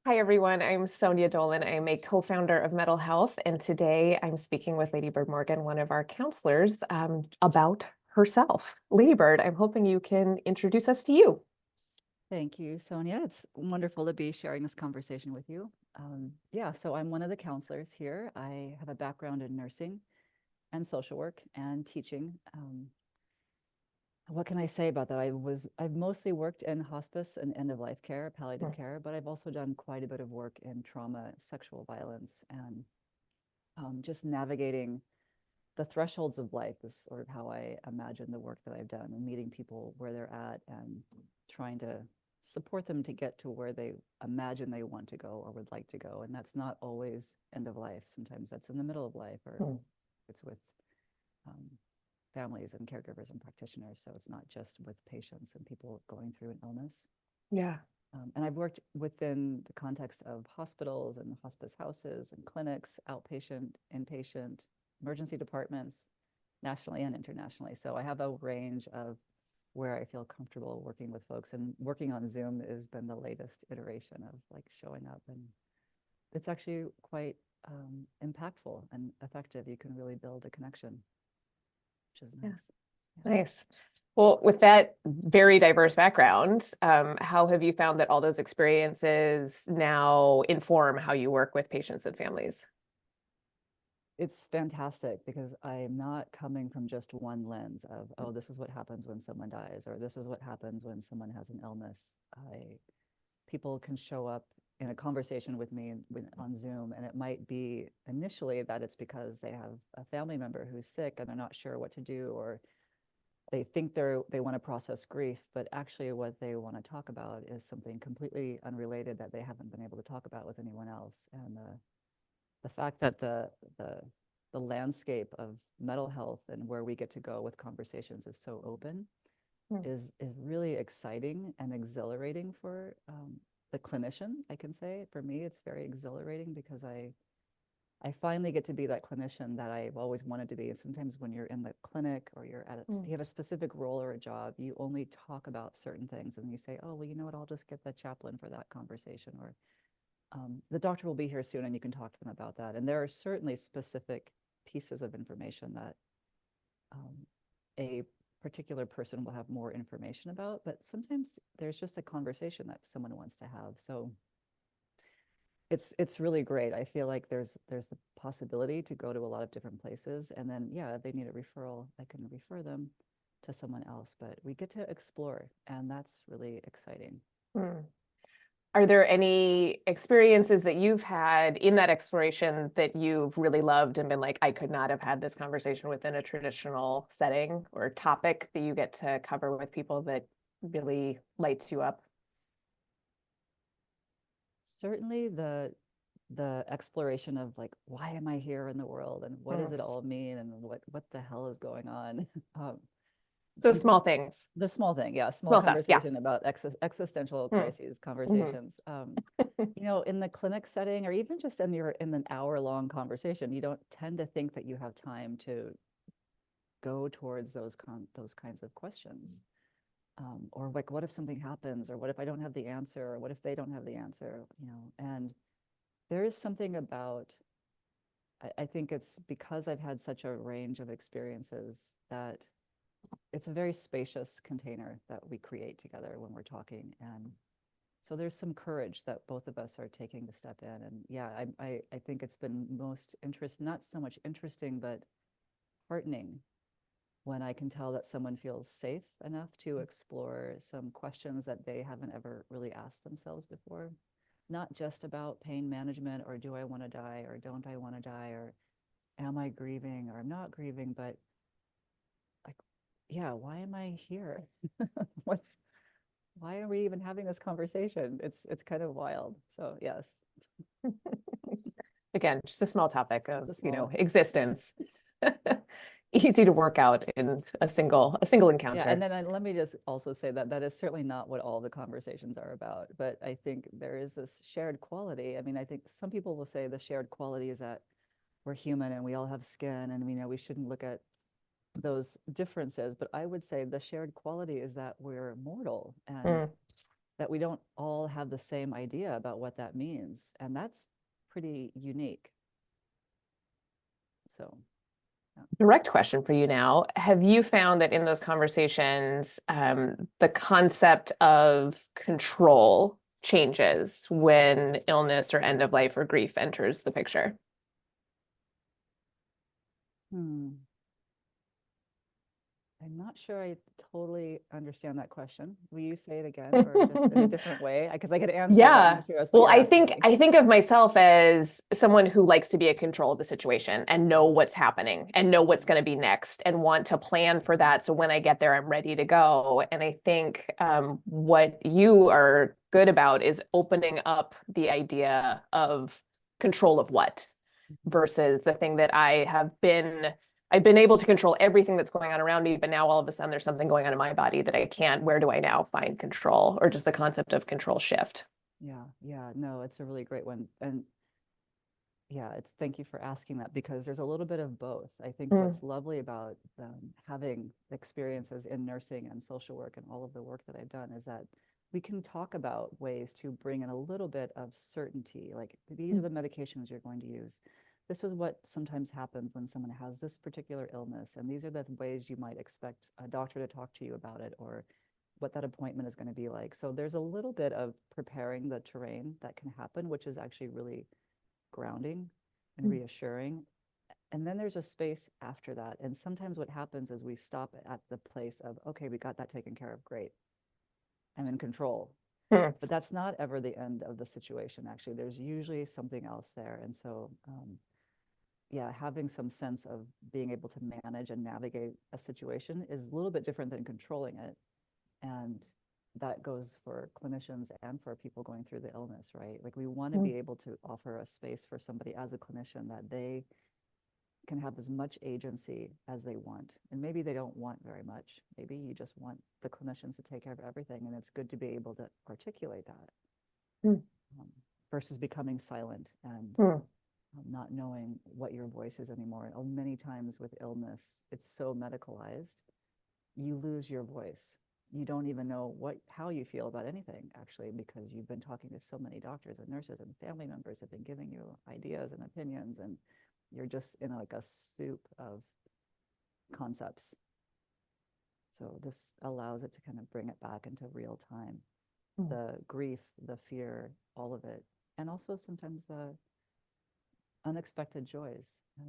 Hi, everyone. I'm Sonia Dolan. I'm a co-founder of Mettle Health, and today I'm speaking with Ladybird Morgan, one of our counselors, about herself. Ladybird, I'm hoping you can introduce us to you. Thank you, Sonia. It's wonderful to be sharing this conversation with you. Yeah, so I'm one of the counselors here. I have a background in nursing and social work and teaching. What can I say about that? I've mostly worked in hospice and end of life care, palliative Mm. care, but I've also done quite a bit of work in trauma, sexual violence, and just navigating the thresholds of life is sort of how I imagine the work that I've done, and meeting people where they're at and trying to support them to get to where they imagine they want to go or would like to go. And that's not always end of life. Sometimes that's in the middle of life, or Mm. it's with um, families and caregivers and practitioners. So it's not just with patients and people going through an illness. Yeah. And I've worked within the context of hospitals and hospice houses and clinics, outpatient, inpatient, emergency departments, nationally and internationally. So I have a range of where I feel comfortable working with folks, and working on Zoom has been the latest iteration of like showing up, and it's actually quite impactful and effective. You can really build a connection, which is Yeah. nice. Yeah. Nice. Well, with that very diverse background, how have you found that all those experiences now inform how you work with patients and families? It's fantastic because I'm not coming from just one lens of, oh, this is what happens when someone dies, or this is what happens when someone has an illness. People can show up in a conversation with me on Zoom, and it might be initially that it's because they have a family member who's sick and they're not sure what to do, or they think they want to process grief, but actually what they want to talk about is something completely unrelated that they haven't been able to talk about with anyone else. And the fact that the landscape of mental health and where we get to go with conversations is so open Mm. is really exciting and exhilarating for the clinician. I can say for me, it's very exhilarating because I finally get to be that clinician that I've always wanted to be. And sometimes when you're in the clinic or you have a specific role or a job, you only talk about certain things, and you say, oh, well, you know what, I'll just get the chaplain for that conversation, or the doctor will be here soon and you can talk to them about that. And there are certainly specific pieces of information that a particular person will have more information about, but sometimes there's just a conversation that someone wants to have. So it's really great. I feel like there's the possibility to go to a lot of different places, and then yeah, if they need a referral, I can refer them to someone else. But we get to explore, and that's really exciting. Mm. Are there any experiences that you've had in that exploration that you've really loved and been like, I could not have had this conversation within a traditional setting, or topic that you get to cover with people that really lights you up? Certainly the exploration of like, why am I here in the world, and what does Mm. it all mean, and what the hell is going on. um, So people small things, The small thing, yeah, small small stuff. Yeah. conversation about existential Mm. crises Mhm. conversations. In the clinic setting, or even just in an hour-long conversation, you don't tend to think that you have time to go towards those kinds of questions. Or like, what if something happens, or what if I don't have the answer, or what if they don't have the answer, and there is something about, I think it's because I've had such a range of experiences that it's a very spacious container that we create together when we're talking. And so there's some courage that both of us are taking to step in. And yeah, I think it's been not so much interesting, but heartening when I can tell that someone feels safe enough to explore some questions that they haven't ever really asked themselves before. Not just about pain management, or do I want to die, or don't I want to die, or am I grieving, or I'm not grieving, but like, yeah, why am I here? What's Why are we even having this conversation? It's kind of wild. So yes, Again, just a small topic it's of, a small one. existence. Easy to work out in a single Yeah, and encounter. then let me just also say that that is certainly not what all the conversations are about. But I think there is this shared quality. I mean, I think some people will say the shared quality is that we're human and we all have skin, and we know we shouldn't look at those differences. But I would say the shared quality is that we're mortal, and Mm. that we don't all have the same idea about what that means. And that's pretty unique. So, yeah. Direct question for you now. Have you found that in those conversations, the concept of control changes when illness or end of life or grief enters the picture? I'm not sure I totally understand that question. Will you say it again or just in a different way? Because I could answer it. I'm Yeah. not sure that's what Well, you're asking me. I think of myself as someone who likes to be in control of the situation and know what's happening and know what's going to be next and want to plan for that. So when I get there, I'm ready to go. And I think what you are good about is opening up the idea of control of what versus the thing that I've been able to control everything that's going on around me, but now all of a sudden there's something going on in my body that I can't. Where do I now find control? Or just the concept of control shift. Yeah, no, it's a really great one. And yeah, thank you for asking that, because there's a little bit of both. I think what's lovely about having experiences in nursing and social work and all of the work that I've done is that we can talk about ways to bring in a little bit of certainty. Like, these are the medications you're going to use. This is what sometimes happens when someone has this particular illness, and these are the ways you might expect a doctor to talk to you about it, or what that appointment is going to be like. So there's a little bit of preparing the terrain that can happen, which is actually really grounding and reassuring. And then there's a space after that. And sometimes what happens is we stop at the place of, okay, we got that taken care of. Great. I'm in control. But that's not ever the end of the situation. Actually, there's usually something else there. And so, yeah, having some sense of being able to manage and navigate a situation is a little bit different than controlling it. And that goes for clinicians and for people going through the illness, right? Like, we want to be able to offer a space for somebody as a clinician that they can have as much agency as they want. And maybe they don't want very much. Maybe you just want the clinicians to take care of everything. And it's good to be able to articulate that versus becoming silent and not knowing what your voice is anymore. And many times with illness, it's so medicalized, you lose your voice. You don't even know how you feel about anything, actually, because you've been talking to so many doctors and nurses, and family members have been giving you ideas and opinions, and you're just in like a soup of concepts. So this allows it to kind of bring it back into real time. The grief, the fear, all of it. And also sometimes the unexpected joys. Yeah.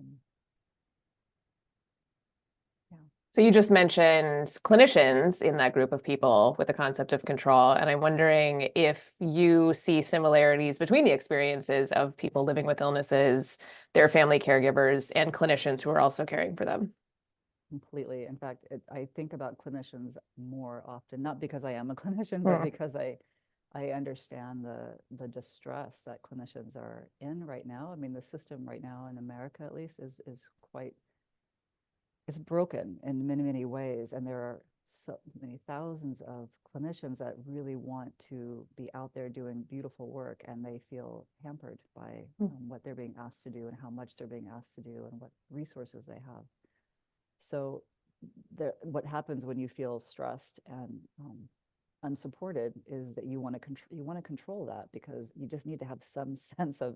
So you just mentioned clinicians in that group of people with the concept of control. And I'm wondering if you see similarities between the experiences of people living with illnesses, their family caregivers, and clinicians who are also caring for them. Completely. In fact, I think about clinicians more often, not because I am a clinician, but because I understand the distress that clinicians are in right now. I mean, the system right now in America, at least, is quite, it's broken in many, many ways. And there are so many thousands of clinicians that really want to be out there doing beautiful work, and they feel hampered by what they're being asked to do and how much they're being asked to do and what resources they have. So what happens when you feel stressed and unsupported is that you want to control that, because you just need to have some sense of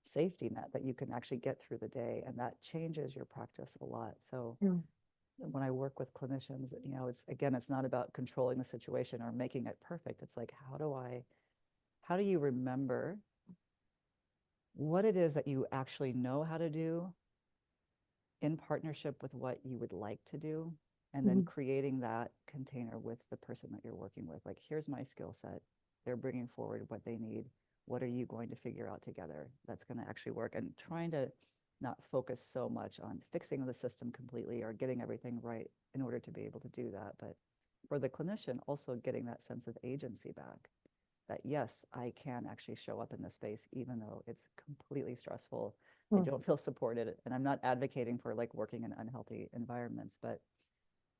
safety net that you can actually get through the day, and that changes your practice a lot. So when I work with clinicians, it's not about controlling the situation or making it perfect. It's like, how do you remember what it is that you actually know how to do in partnership with what you would like to do, and then creating that container with the person that you're working with. Like, here's my skill set. They're bringing forward what they need. What are you going to figure out together that's going to actually work? And trying to not focus so much on fixing the system completely or getting everything right in order to be able to do that. But for the clinician, also getting that sense of agency back, that yes, I can actually show up in this space, even though it's completely stressful. I don't feel supported. And I'm not advocating for like working in unhealthy environments, but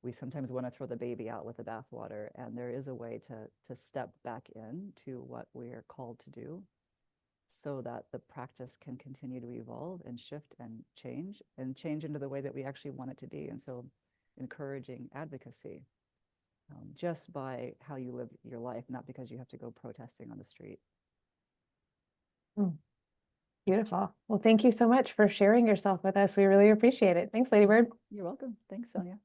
we sometimes want to throw the baby out with the bathwater. And there is a way to step back into what we are called to do, so that the practice can continue to evolve and shift and change into the way that we actually want it to be. And so encouraging advocacy just by how you live your life, not because you have to go protesting on the street. Mm, beautiful. Well, thank you so much for sharing yourself with us. We really appreciate it. Thanks, Ladybird. You're welcome. Thanks, Sonia.